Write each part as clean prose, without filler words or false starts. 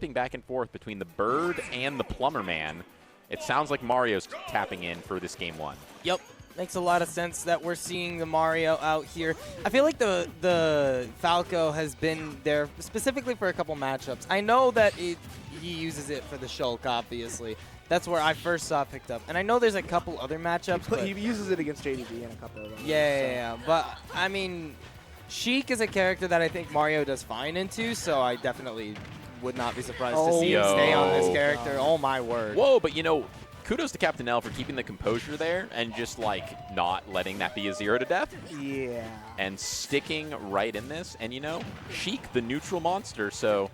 shifting back and forth between the Bird and the Plumber Man. It sounds like Mario's tapping in for this game 1. Yep. Makes a lot of sense that we're seeing the Mario out here. I feel like the Falco has been there specifically for a couple matchups. I know that he uses it for the Shulk, obviously. That's where I first saw it picked up. And I know there's a couple other matchups. He uses it against JDB and a couple of them. Yeah. But, I mean, Sheik is a character that I think Mario does fine into, so I definitely would not be surprised to see him stay on this character. God. Oh, my word. Whoa, but, you know, kudos to Captain L for keeping the composure there and just, like, not letting that be a 0 to death. Yeah. And sticking right in this. And, you know, Sheik, the neutral monster, so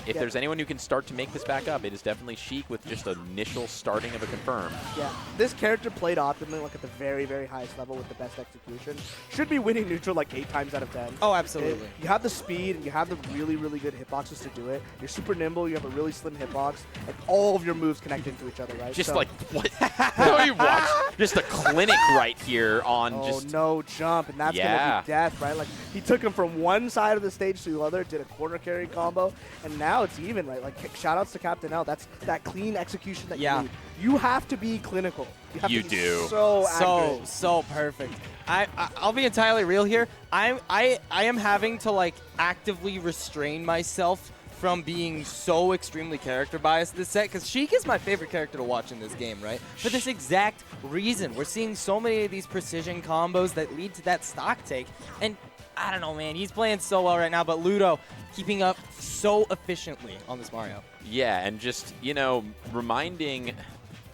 if there's anyone who can start to make this back up, it is definitely Sheik with just an initial starting of a confirm. Yeah, this character played optimally, like at the very, very highest level with the best execution. Should be winning neutral like 8 times out of 10. Oh, absolutely. You have the speed, and you have the really, really good hitboxes to do it. You're super nimble, you have a really slim hitbox, and all of your moves connect into each other, right? Just so, like, what? How you watch? Just a clinic right here on no jump, and that's going to be death, right? Like, he took him from one side of the stage to the other, did a corner carry combo, and now it's even, right? Like, shout-outs to Captain L. That's that clean execution that you need. You have to be clinical. You have to be so accurate. So perfect. I'll be entirely real here. I am having to, like, actively restrain myself from being so extremely character biased this set, because Sheik is my favorite character to watch in this game, right? For this exact reason. We're seeing so many of these precision combos that lead to that stock take, and I don't know, man. He's playing so well right now, but Ludo keeping up so efficiently on this Mario. Yeah, and just, you know, reminding,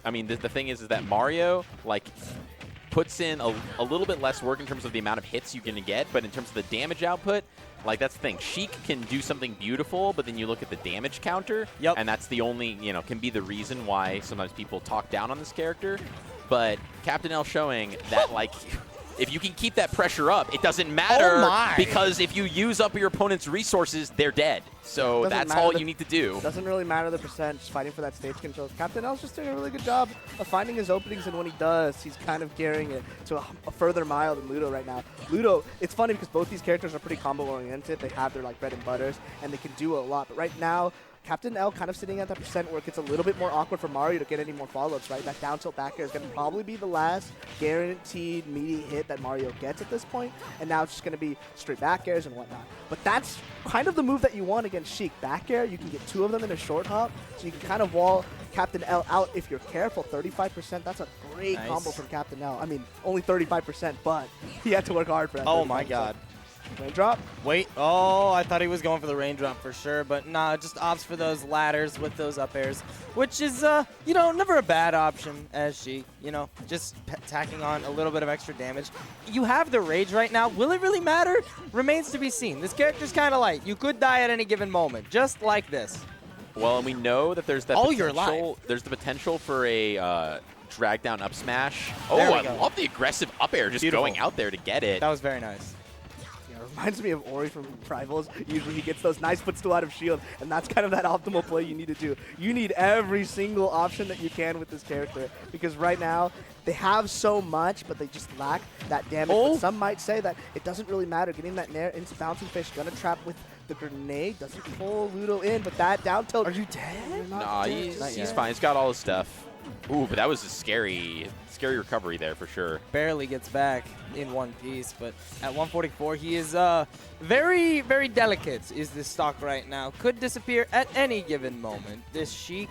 I mean, the thing is that Mario, like, puts in a little bit less work in terms of the amount of hits you can get, but in terms of the damage output, like, that's the thing. Sheik can do something beautiful, but then you look at the damage counter, and that's the only, you know, can be the reason why sometimes people talk down on this character. But Captain L showing that, like, if you can keep that pressure up, it doesn't matter because if you use up your opponent's resources, they're dead. So that's all you need to do. Doesn't really matter the percent, just fighting for that stage control. Captain L's just doing a really good job of finding his openings, and when he does, he's kind of carrying it to a further mile than Ludo right now. Ludo, it's funny because both these characters are pretty combo-oriented. They have their, like, bread and butters, and they can do a lot. But right now, Captain L kind of sitting at that percent where it gets a little bit more awkward for Mario to get any more follow-ups, right? That down tilt back air is going to probably be the last guaranteed meaty hit that Mario gets at this point, and now it's just going to be straight back airs and whatnot. But that's kind of the move that you want against Sheik. Back air, you can get 2 of them in a short hop, so you can kind of wall Captain L out if you're careful. 35%, that's a great combo from Captain L. I mean, only 35%, but he had to work hard for that. Oh my god. Raindrop? Wait. Oh, I thought he was going for the raindrop for sure, but nah, just opts for those ladders with those up airs, which is, you know, never a bad option as Sheik, you know, just tacking on a little bit of extra damage. You have the rage right now. Will it really matter? Remains to be seen. This character's kind of light. You could die at any given moment, just like this. Well, and we know that there's that you're live. There's the potential for a drag down up smash. Oh, I love the aggressive up air, just going out there to get it. That was very nice. Reminds me of Ori from Rivals. Usually he gets those nice footstool out of shield, and that's kind of that optimal play you need to do. You need every single option that you can with this character, because right now they have so much, but they just lack that damage. But some might say that it doesn't really matter. Getting that nair into bouncing fish, gonna trap with the grenade, doesn't pull Ludo in, but that down tilt. Are you dead? Nah, he's fine. He's got all his stuff. Ooh, but that was a scary recovery there for sure. Barely gets back in one piece, but at 144, he is very, very delicate is this stock right now. Could disappear at any given moment. This Sheik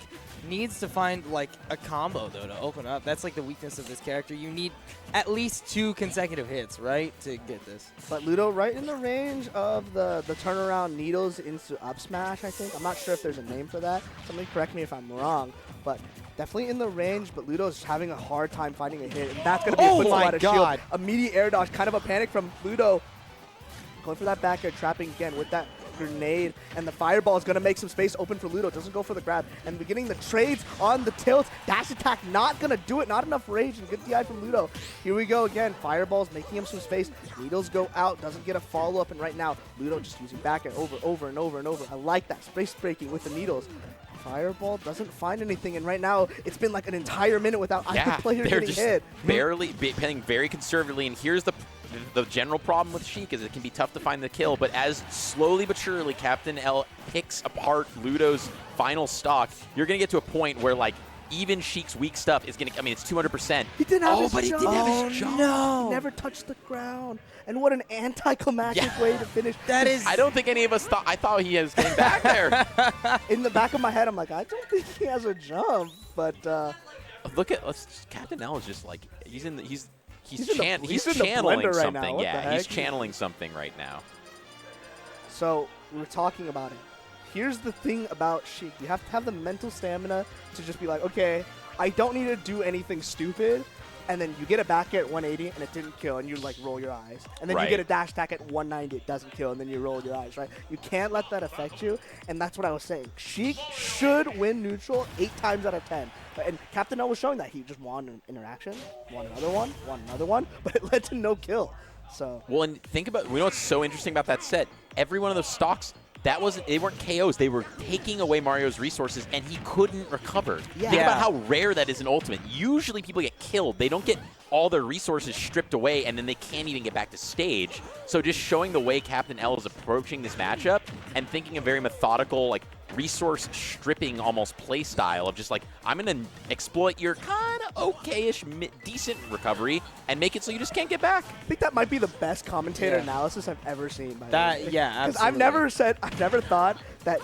needs to find, like, a combo, though, to open up. That's, like, the weakness of this character. You need at least 2 consecutive hits, right, to get this. But Ludo right in the range of the turnaround needles into up smash, I think. I'm not sure if there's a name for that. Somebody correct me if I'm wrong, but definitely in the range, but Ludo's having a hard time finding a hit, and that's going to be a footstool out of shield. Immediate air dodge, kind of a panic from Ludo. Going for that back air, trapping again with that grenade, and the fireball is going to make some space open for Ludo. Doesn't go for the grab, and beginning the trades on the tilt. Dash attack not going to do it. Not enough rage, and good DI from Ludo. Here we go again. Fireballs making him some space. Needles go out, doesn't get a follow-up, and right now, Ludo just using back air over and over and over. I like that space breaking with the needles. Fireball doesn't find anything, and right now it's been like an entire minute without either player getting hit. Barely playing very conservatively, and here's the the general problem with Sheik is it can be tough to find the kill, but as slowly but surely Captain L picks apart Ludo's final stock, you're going to get to a point where, like, even Sheik's weak stuff is going to, I mean, it's 200%. He didn't have his but jump. he didn't have his jump. No. He never touched the ground. And what an anticlimactic way to finish. That is. I don't think any of us thought, I thought he was getting back there. In the back of my head, I'm like, I don't think he has a jump. But Look at, Captain L is just like, he's in the channeling blender right now. something. What the Yeah, heck? he's channeling something right now. so we were talking about it. Here's the thing about Sheik. You have to have the mental stamina to just be like, okay, I don't need to do anything stupid. And then you get a back air at 180 and it didn't kill, and you like roll your eyes. And then you Right. get a dash attack at 190, it doesn't kill, and then you roll your eyes, right? You can't let that affect you, and that's what I was saying. Sheik should win neutral 8 times out of 10. And Captain L was showing that. He just won an interaction, won another one, but it led to no kill. So Well, and think about, you know what's so interesting about that set? Every one of those stocks, they weren't KOs. They were taking away Mario's resources, and he couldn't recover. Yeah. Think about how rare that is in Ultimate. Usually people get killed. They don't get all their resources stripped away, and then they can't even get back to stage. So just showing the way Captain L is approaching this matchup and thinking a very methodical, like, resource stripping almost play style of just like, I'm going to exploit your kind of okay-ish, decent recovery and make it so you just can't get back. I think that might be the best commentator Yeah. analysis I've ever seen. By the That- way. yeah, Because I've absolutely. never thought that,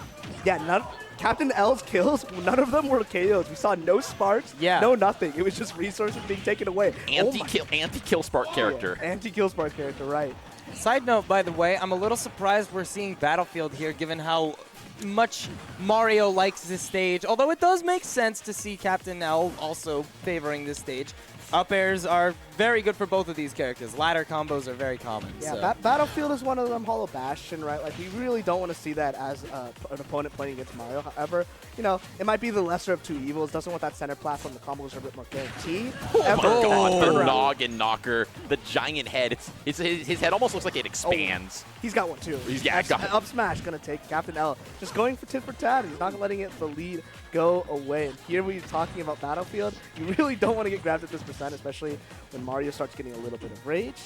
Captain L's kills, none of them were KOs. We saw no sparks, Yeah. no nothing. It was just resources being taken away. Anti-kill spark character. Yeah, anti-kill spark character, right. Side note, by the way, I'm a little surprised we're seeing Battlefield here, given how much Mario likes this stage. Although it does make sense to see Captain L also favoring this stage. Up airs are very good for both of these characters. Ladder combos are very common. Yeah, so. Battlefield is one of them, Hollow Bastion, right? Like, we really don't want to see that as an opponent playing against Mario. However, you know, it might be the lesser of two evils. Doesn't want that center platform. The combos are a bit more guaranteed. Oh my god, the Turnaround. noggin knocker, the giant head. His head almost looks like it expands. He's got one, too. Got it. Up smash going to take Captain L. Just going for tit for tat. He's not letting it the lead go away. And here we're talking about Battlefield. You really don't want to get grabbed at this percent, especially when Mario starts getting a little bit of rage.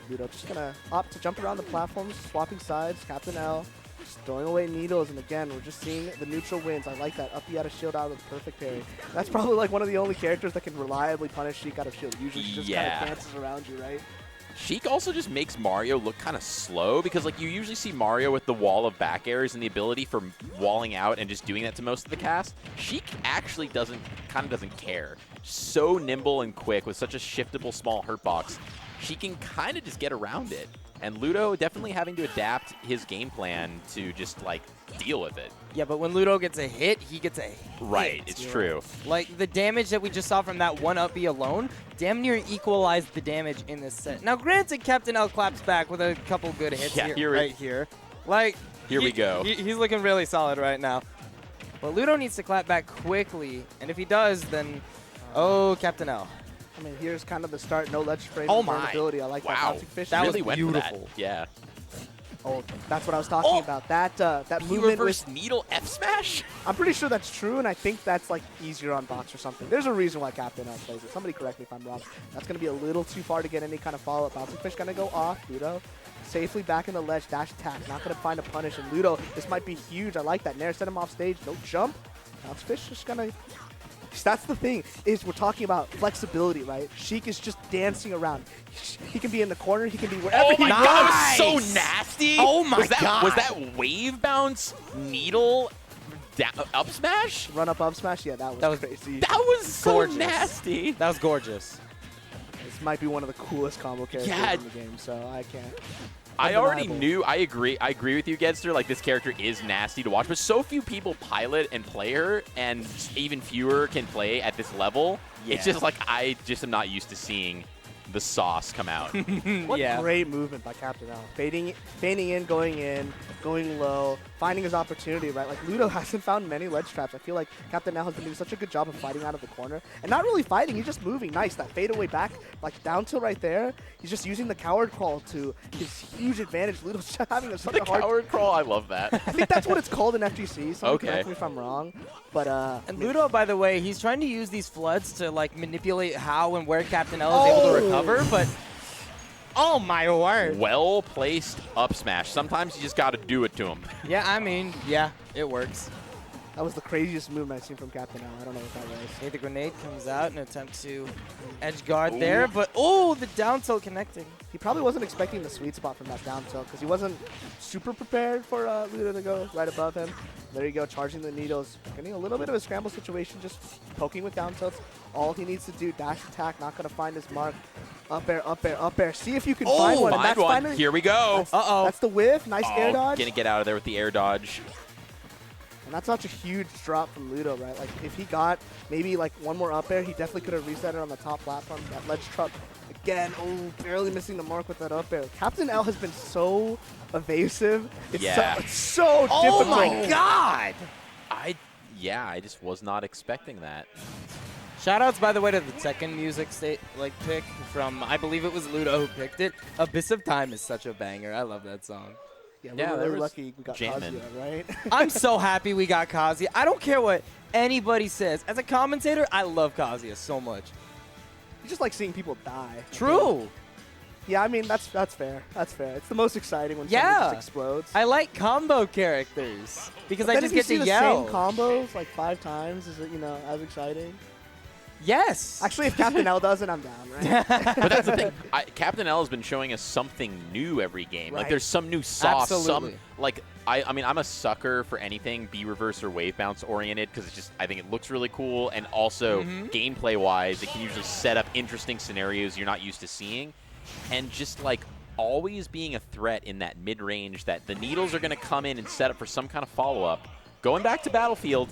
Ludo just going to opt to jump around the platforms, swapping sides. Captain L just throwing away needles. And again, we're just seeing the neutral wins. I like that. Up B out of shield out with a perfect parry. That's probably like one of the only characters that can reliably punish Sheik out of shield. Usually she just kind of dances around you, right? Sheik also just makes Mario look kind of slow because, like, you usually see Mario with the wall of back airs and the ability for walling out and just doing that to most of the cast. Sheik actually doesn't care. So nimble and quick with such a shiftable small hurt box, she can kind of just get around it. And Ludo definitely having to adapt his game plan to just, like, deal with it. Yeah, but when Ludo gets a hit, he gets a hit. Right, it's true. Like, the damage that we just saw from that one up B alone damn near equalized the damage in this set. Now, granted, Captain L claps back with a couple good hits Yeah, here. Like, Here we go. He's looking really solid right now. But Ludo needs to clap back quickly, and if he does, then, oh, Captain L. I mean, here's kind of the start. No ledge frame. Oh my. Ability. I like that. Wow, Bouncing fish. That was really went for that. beautiful. Yeah. Oh, that's what I was talking about. That He movement reverse with, needle F smash? I'm pretty sure that's true, and I think that's like easier on box or something. There's a reason why Captain L plays it. Somebody correct me if I'm wrong. That's going to be a little too far to get any kind of follow-up. Bouncing fish going to go off. Ludo safely back in the ledge. Dash attack. Not going to find a punish. And Ludo, this might be huge. I like that. Nair set him off stage. No jump. Bouncing fish just going to... That's the thing, is we're talking about flexibility, right? Sheik is just dancing around. He can be in the corner. He can be wherever Oh he my wants. god, that was so nasty! Oh my God. Was God. that wave bounce needle up smash? Run up smash? Yeah, that was crazy. That was so Gorgeous. nasty. That was gorgeous. This might be one of the coolest combo characters Yeah. in the game, so I can't. I already Undeniable. knew. I agree with you, Gedster. Like, this character is nasty to watch, but so few people pilot and play her, and even fewer can play at this level. Yeah. It's just like I just am not used to seeing the sauce come out. What Yeah. great movement by Captain L. Feigning in, going low, finding his opportunity, right? Like, Ludo hasn't found many ledge traps. I feel like Captain L has been doing such a good job of fighting out of the corner. And not really fighting, he's just moving. Nice, that fadeaway back, like, down tilt right there. He's just using the coward crawl to his huge advantage. Ludo's just having such The a hard... coward crawl, I love that. I think that's what it's called in FGC. Someone Okay. correct me if I'm wrong. But, And Ludo, by the way, he's trying to use these floods to, like, manipulate how and where Captain L is able to recover, but Oh, my word. Well-placed up smash. Sometimes you just got to do it to him. Yeah, I mean, yeah, it works. That was the craziest move I've seen from Captain L. I don't know what that was. Okay, the grenade comes out in an attempt to edge guard there, but oh, the down tilt connecting. He probably wasn't expecting the sweet spot from that down tilt because he wasn't super prepared for Ludo to go right above him. There you go, charging the needles. Getting a little bit of a scramble situation, just poking with down tilts. All he needs to do, dash attack, not going to find his mark. Up air, up air, up air. See if you can find one. And that's one. finally, Here we go. Uh-oh. That's the whiff. Nice air dodge. Gonna get out of there with the air dodge. And that's such a huge drop from Ludo, right? Like, if he got maybe, like, one more up air, he definitely could have reset it on the top platform. That ledge trap, again, oh, barely missing the mark with that up air. Captain L has been so evasive. It's so difficult. Oh, my God. I just was not expecting that. Shoutouts, by the way, to the second music pick from, I believe it was Ludo who picked it. Abyss of Time is such a banger. I love that song. Yeah, Yeah, we're there really was lucky we got jamming. Cascadia, right? I'm so happy we got Cascadia. I don't care what anybody says. As a commentator, I love Cascadia so much. You just like seeing people die. True. Yeah, I mean, that's fair. That's fair. It's the most exciting when Yeah. something just explodes. I like combo characters because But I then just if you get see to the yell. same combos like 5 times, is it, as exciting? Yes. Actually, if Captain L does it, I'm down, right? But that's the thing. Captain L has been showing us something new every game. Like, Right. there's some new sauce. Absolutely. I mean, I'm a sucker for anything B-reverse or wave bounce oriented because I think it looks really cool. And also, gameplay-wise, it can usually set up interesting scenarios you're not used to seeing. And just, like, always being a threat in that mid-range that the needles are going to come in and set up for some kind of follow-up. Going back to Battlefield,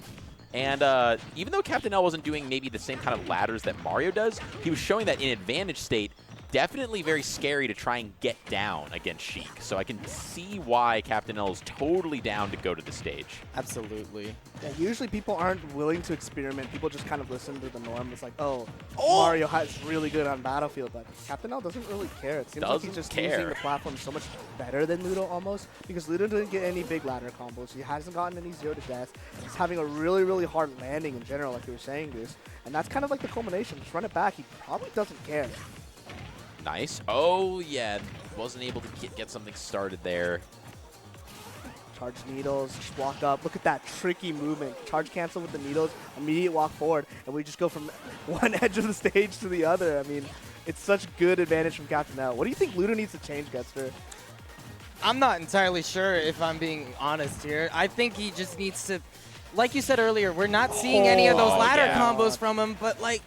and even though Captain L wasn't doing maybe the same kind of ladders that Mario does, he was showing that in advantage state, definitely very scary to try and get down against Sheik. So I can see why Captain L is totally down to go to the stage. Absolutely. Yeah, usually people aren't willing to experiment. People just kind of listen to the norm. It's like, oh, Mario is really good on Battlefield, but Captain L doesn't really care. It seems like he's just using the platform so much better than Ludo almost, because Ludo didn't get any big ladder combos. He hasn't gotten any 0 to death. He's having a really, really hard landing in general, like you were saying, Goose. And that's kind of like the culmination. Just run it back. He probably doesn't care. Nice. Oh, yeah. Wasn't able to get something started there. Charge needles, just walk up. Look at that tricky movement. Charge cancel with the needles, immediate walk forward, and we just go from one edge of the stage to the other. I mean, it's such good advantage from Captain L. What do you think Ludo needs to change, Getster? I'm not entirely sure if I'm being honest here. I think he just needs to, like you said earlier, we're not seeing any of those ladder combos from him, but like,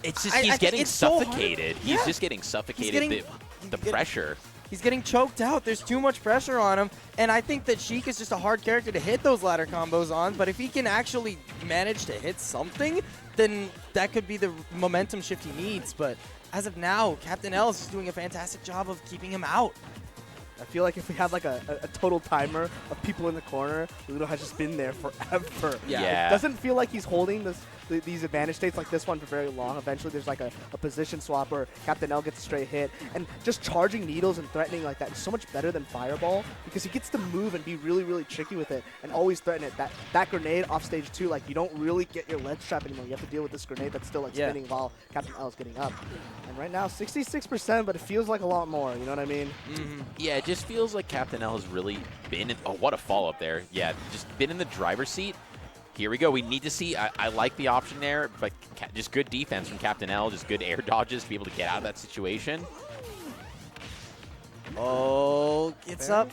it's just he's getting it's so hard. suffocated. He's just getting suffocated. The pressure. He's getting choked out. There's too much pressure on him. And I think that Sheik is just a hard character to hit those ladder combos on. But if he can actually manage to hit something, then that could be the momentum shift he needs. But as of now, Captain L is just doing a fantastic job of keeping him out. I feel like if we had like a total timer of people in the corner, Ludo has just been there forever. Yeah. It doesn't feel like he's holding these advantage states like this one for very long. Eventually there's like a position swap where Captain L gets a straight hit. And just charging needles and threatening like that is so much better than Fireball because he gets to move and be really, really tricky with it and always threaten it. That grenade off stage 2, like you don't really get your ledge trap anymore. You have to deal with this grenade that's still like spinning while Captain L is getting up. And right now 66%, but it feels like a lot more. You know what I mean? Yeah, it just feels like Captain L has really been in, oh, what a follow-up there. Yeah, just been in the driver's seat. Here we go. We need to see, I like the option there, but just good defense from Captain L, just good air dodges to be able to get out of that situation. Oh, gets up.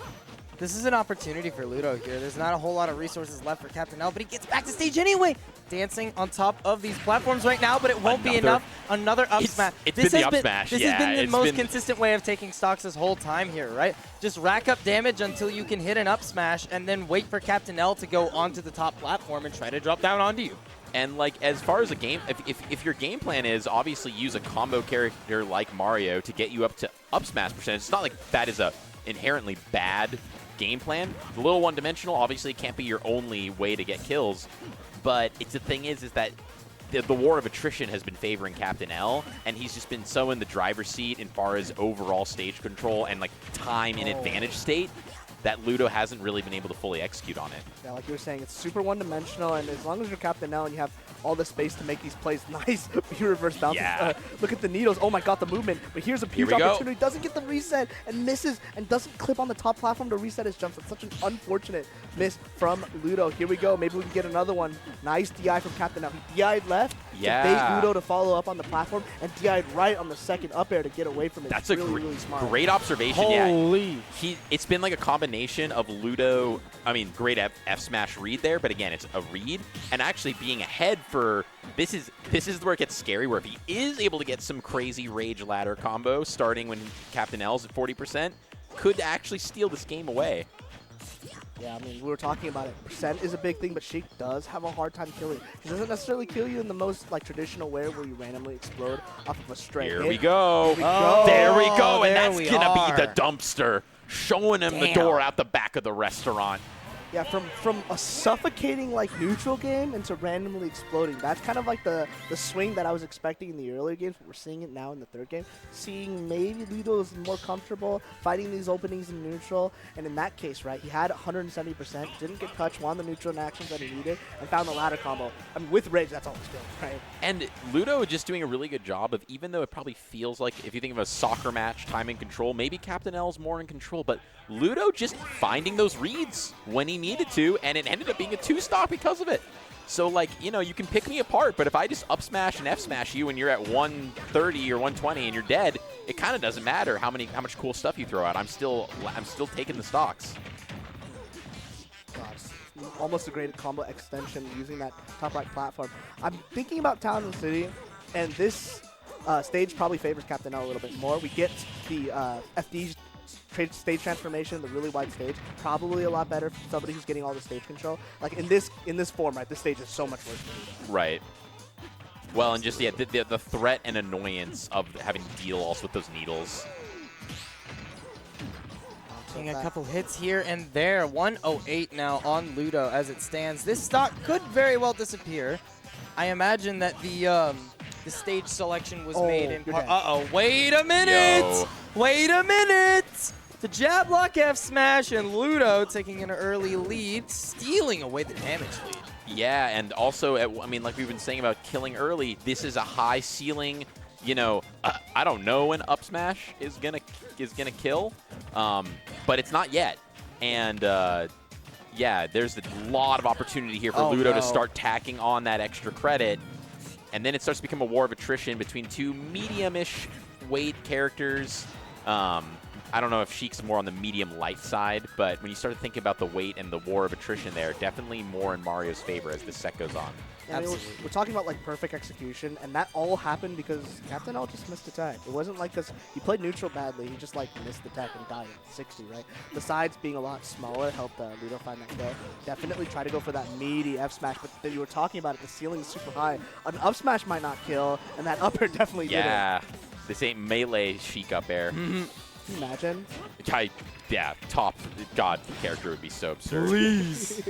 This is an opportunity for Ludo here. There's not a whole lot of resources left for Captain L, but he gets back to stage anyway. Dancing on top of these platforms right now, but it won't be enough. Another up smash. It's been the up smash. This has been the most consistent way of taking stocks this whole time here, right? Just rack up damage until you can hit an up smash and then wait for Captain L to go onto the top platform and try to drop down onto you. And like as far as a game, if your game plan is obviously use a combo character like Mario to get you up to up smash percentage, it's not like that is a inherently bad game plan. A little one-dimensional, obviously it can't be your only way to get kills, but the thing is that the war of attrition has been favoring Captain L, and he's just been so in the driver's seat as far as overall stage control and like time in advantage state that Ludo hasn't really been able to fully execute on it. Yeah, like you were saying, it's super one-dimensional, and as long as you're Captain L and you have all the space to make these plays, nice B-reverse bounces. Yeah. Look at the needles. Oh my god, the movement. But here's a huge we go. opportunity. Doesn't get the reset and misses and doesn't clip on the top platform to reset his jumps. It's such an unfortunate miss from Ludo. Here we go. Maybe we can get another one. Nice DI from Captain L. He DI'd left to bait Ludo to follow up on the platform and DI'd right on the second up air to get away from it. That's really, a really smart. great observation. Holy. Yeah, it's been like a combination of Ludo, I mean, great F smash read there, but again, it's a read, and actually being ahead for, this is where it gets scary, where if he is able to get some crazy rage ladder combo starting when Captain L's at 40%, could actually steal this game away. Yeah, I mean, we were talking about it. Percent is a big thing, but Sheik does have a hard time killing. He doesn't necessarily kill you in the most like traditional way where you randomly explode off of a straight Here hit. we go. Oh, there we go, and there that's we going to be the are. dumpster, showing him the Damn. door out the back of the restaurant. Yeah, from a suffocating like neutral game into randomly exploding. That's kind of like the swing that I was expecting in the earlier games, but we're seeing it now in the third game. Seeing maybe Ludo is more comfortable fighting these openings in neutral, and in that case, right, he had 170%, didn't get touched, won the neutral actions that he needed, and found the ladder combo. I mean, with rage, that's always good, right? And Ludo just doing a really good job of, even though it probably feels like, if you think of a soccer match, time and control, maybe Captain L's more in control, but Ludo just finding those reads when he needed to, and it ended up being a 2-stock because of it. So, like, you know, you can pick me apart, but if I just up smash and F smash you and you're at 130 or 120 and you're dead, it kind of doesn't matter how much cool stuff you throw out. I'm still taking the stocks. God, it's almost a great combo extension using that top right platform. I'm thinking about Town and City, and this stage probably favors Captain L a little bit more. We get the FD stage transformation, the really wide stage, probably a lot better for somebody who's getting all the stage control. Like in this form, right, this stage is so much worse for me. Right. Well, and just, yeah, the threat and annoyance of having to deal also with those needles. Getting a couple hits here and there. 108 now on Ludo as it stands. This stock could very well disappear. I imagine that the stage selection was made in part. Uh-oh, wait a minute! Yo. Wait a minute! The jab lock F smash and Ludo taking an early lead, stealing away the damage lead. Yeah, and also, I mean, like we've been saying about killing early, this is a high ceiling. You know, I don't know when up smash is gonna kill, but it's not yet. And yeah, there's a lot of opportunity here for Ludo to start tacking on that extra credit, and then it starts to become a war of attrition between two medium-ish weight characters. I don't know if Sheik's more on the medium light side, but when you start thinking about the weight and the war of attrition there, definitely more in Mario's favor as this set goes on. I mean, we're talking about like perfect execution, and that all happened because Captain L just missed attack. It wasn't like because he played neutral badly, he just like missed attack and died at 60, right? The sides being a lot smaller helped Ludo find that kill. Definitely try to go for that meaty F smash, but then you were talking about it, the ceiling is super high. An up smash might not kill, and that up air definitely did it. Yeah, this ain't melee Sheik up air. Can you imagine? Yeah, top god character would be so absurd. Please.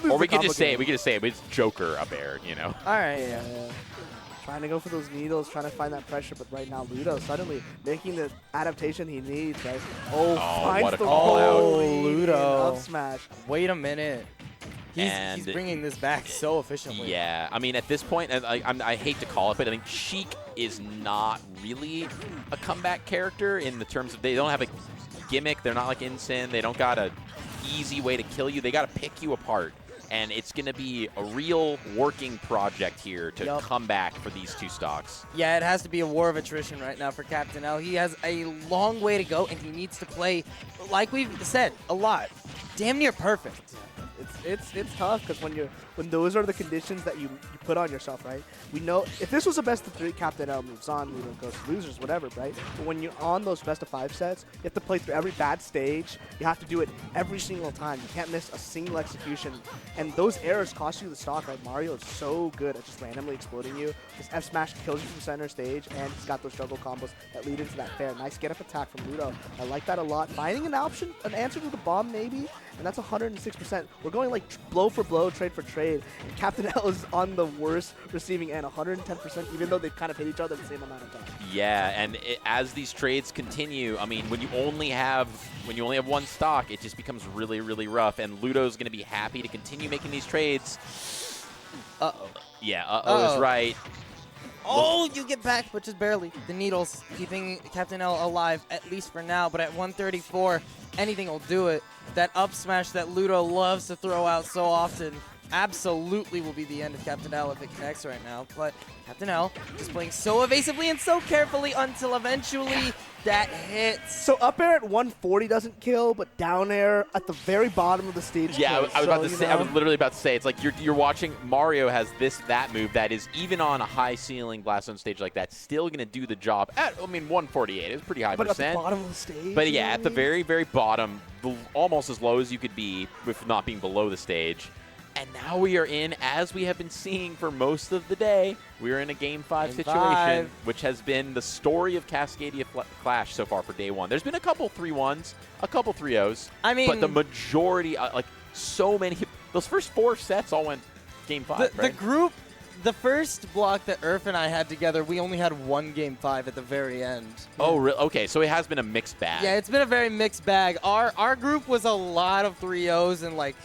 Or we could just say it, but it's Joker up air, you know. All right, Yeah. Trying to go for those needles, trying to find that pressure, but right now Ludo suddenly making the adaptation he needs, right? Finds what a the call out. roll lead Ludo. and up smash. Wait a minute. He's And- bringing this back so efficiently. Yeah, I mean, at this point, and I hate to call it, but I think Sheik is not really a comeback character in the terms of they don't have a gimmick. They're not like Insin. They don't got a easy way to kill you. They got to pick you apart. And it's going to be a real working project here to come back for these two stocks. Yeah, it has to be a war of attrition right now for Captain L. He has a long way to go, and he needs to play, like we've said a lot, damn near perfect. It's tough because when those are the conditions that you put on yourself, right? We know if this was a best of 3, Captain L moves on, Ludo goes to losers, whatever, right? But when you're on those best of 5 sets, you have to play through every bad stage. You have to do it every single time. You can't miss a single execution, and those errors cost you the stock, right? Mario is so good at just randomly exploding you. His F smash kills you from center stage, and he's got those juggle combos that lead into that fair. Nice get up attack from Ludo. I like that a lot. Finding an answer to the bomb maybe, and that's 106%. We're We're going like blow for blow, trade for trade. And Captain L is on the worst receiving end, 110%, even though they've kind of hit each other the same amount of time. Yeah, and as these trades continue, I mean, when you only have one stock, it just becomes really, really rough. And Ludo's going to be happy to continue making these trades. Uh-oh. Yeah, uh-oh is right. Oh, you get back, but just barely. The needles keeping Captain L alive, at least for now. But at 134, anything will do it. That up smash that Ludo loves to throw out so often absolutely will be the end of Captain L if it connects right now. But Captain L just playing so evasively and so carefully until eventually that hits. So up air at 140 doesn't kill, but down air at the very bottom of the stage. Yeah, kills. I was about to So, say. I was literally about to say. It's like you're watching Mario has that move that is even on a high ceiling blast zone stage like that, still gonna do the job. At 148 is pretty high But percent. at the bottom of the stage. But yeah, at the really? very, very bottom, almost as low as you could be with not being below the stage. And now we are in, as we have been seeing for most of the day, we are in a Game 5 situation, which has been the story of Cascadia Clash so far for day one. There's been a couple 3-1s, a couple 3-0s. I mean, but the majority, like so many, those first 4 sets all went Game 5, right? The group, the first block that Urf and I had together, we only had one Game 5 at the very end. Oh, really? Okay, so it has been a mixed bag. Yeah, it's been a very mixed bag. Our group was a lot of 3-0s and like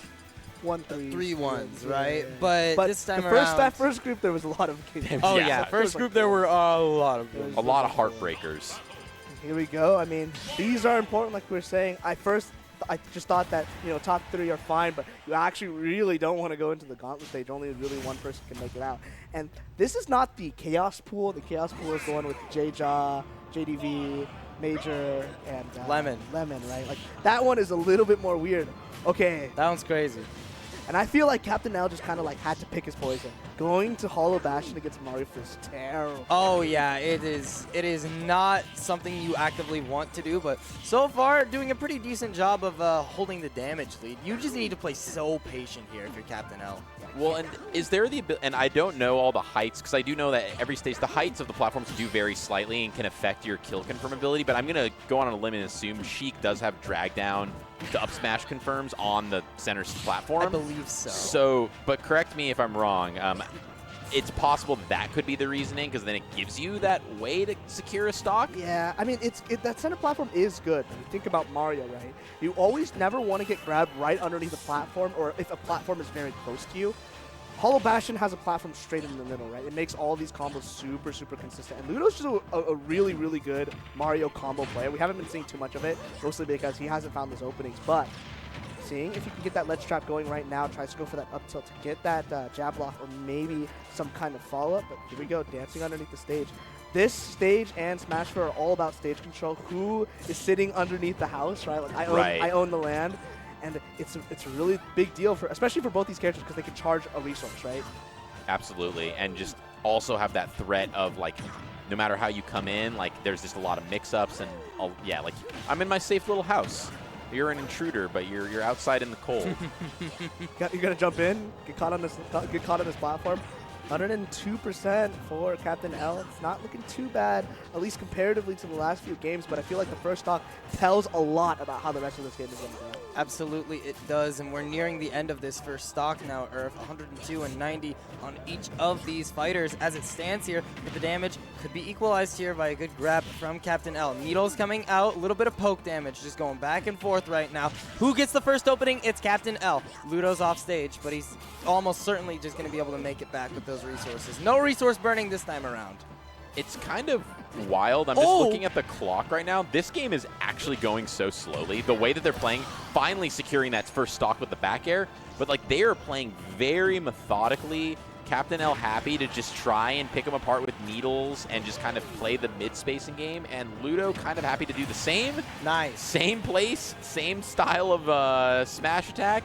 3-1s, right? But this time that first group, there was a lot of games. Oh Yeah. yeah, first group there were a lot of a lot of heartbreakers. Here we go. I mean, these are important, like we were saying. I just thought that, top 3 are fine, but you actually really don't want to go into the gauntlet stage. Only really one person can make it out. And this is not the Chaos Pool. The Chaos Pool is the one with J-Jaw, JDV, Major, and Lemon, right? Like, that one is a little bit more weird. Okay. That one's crazy. And I feel like Captain L just kind of like had to pick his poison. Going to Hollow Bastion against Mario is terrible. Oh yeah, it is. It is not something you actively want to do, but so far doing a pretty decent job of holding the damage lead. You just need to play so patient here if you're Captain L. Well, and is there the ability, and I don't know all the heights, because I do know that every stage, the heights of the platforms do vary slightly and can affect your kill confirmability, but I'm going to go on a limb and assume Sheik does have drag down to up smash confirms on the center platform. I believe so. So, but correct me if I'm wrong. It's possible that could be the reasoning, because then it gives you that way to secure a stock. Yeah, I mean, that center platform is good. When you think about Mario, right? You always never want to get grabbed right underneath a platform, or if a platform is very close to you. Hollow Bastion has a platform straight in the middle, right? It makes all these combos super, super consistent. And Ludo's just a really, really good Mario combo player. We haven't been seeing too much of it, mostly because he hasn't found those openings. But seeing if you can get that ledge trap going right now, tries to go for that up tilt to get that jab block or maybe some kind of follow-up. But here we go, dancing underneath the stage. This stage and Smash 4 are all about stage control. Who is sitting underneath the house, right? Like I own the land. And it's a really big deal, especially for both these characters, because they can charge a resource, right? Absolutely, and just also have that threat of, like, no matter how you come in, like, there's just a lot of mix-ups, and, yeah, like, I'm in my safe little house. You're an intruder, but you're outside in the cold. You're gonna jump in, get caught on this platform. 102% for Captain L. It's not looking too bad, at least comparatively to the last few games, but I feel like the first stock tells a lot about how the rest of this game is going to go. Absolutely, it does, and we're nearing the end of this first stock now, Irv. 102 and 90 on each of these fighters as it stands here, but the damage could be equalized here by a good grab from Captain L. Needles coming out, a little bit of poke damage, just going back and forth right now. Who gets the first opening? It's Captain L. Ludo's off stage, but he's almost certainly just going to be able to make it back with those resources. No resource burning this time around. It's kind of wild. I'm just looking at the clock right now. This game is actually going so slowly. The way that they're playing, finally securing that first stock with the back air, but like they are playing very methodically. Captain L happy to just try and pick them apart with needles and just kind of play the mid-spacing game, and Ludo kind of happy to do the same. Nice. Same place, same style of smash attack.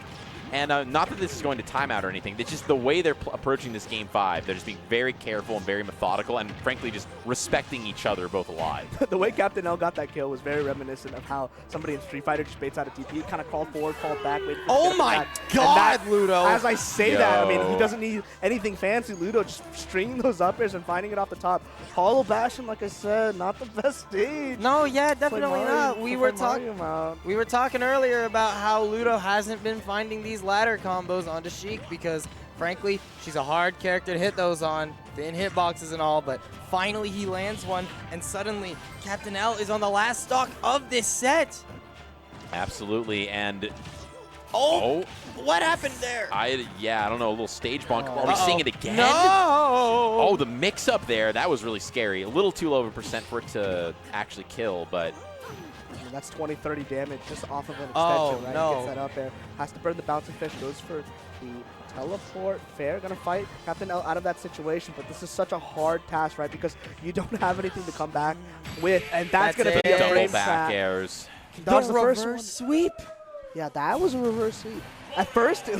And not that this is going to timeout or anything. It's just the way they're approaching this Game 5. They're just being very careful and very methodical and, frankly, just respecting each other both alive. The way Captain L got that kill was very reminiscent of how somebody in Street Fighter just baits out a DP, kind of crawled forward, called back, waited for Oh my God, Ludo! As I say that, I mean, he doesn't need anything fancy. Ludo just stringing those up airs and finding it off the top. Hollow Bastion, like I said, not the best stage. No, yeah, definitely not. We were talking about. We were talking earlier about how Ludo hasn't been finding these these ladder combos onto Sheik because, frankly, she's a hard character to hit those on, thin hitboxes and all, but finally he lands one, and suddenly Captain L is on the last stock of this set. Absolutely, and Oh, what happened there? I don't know, a little stage bonk. Are we seeing it again? No! Oh, the mix-up there, that was really scary. A little too low of a percent for it to actually kill, but I mean, that's 20, 30 damage just off of an extension, Oh, right? no. He gets that up there. Has to burn the bouncing fish, goes for the teleport. Fair, gonna fight Captain L out of that situation, but this is such a hard task, right? Because you don't have anything to come back with, and that's gonna That's be a it. double frame back trap. airs. Dodge the first one. reverse sweep. Yeah, that was a reverse sweep. At first, it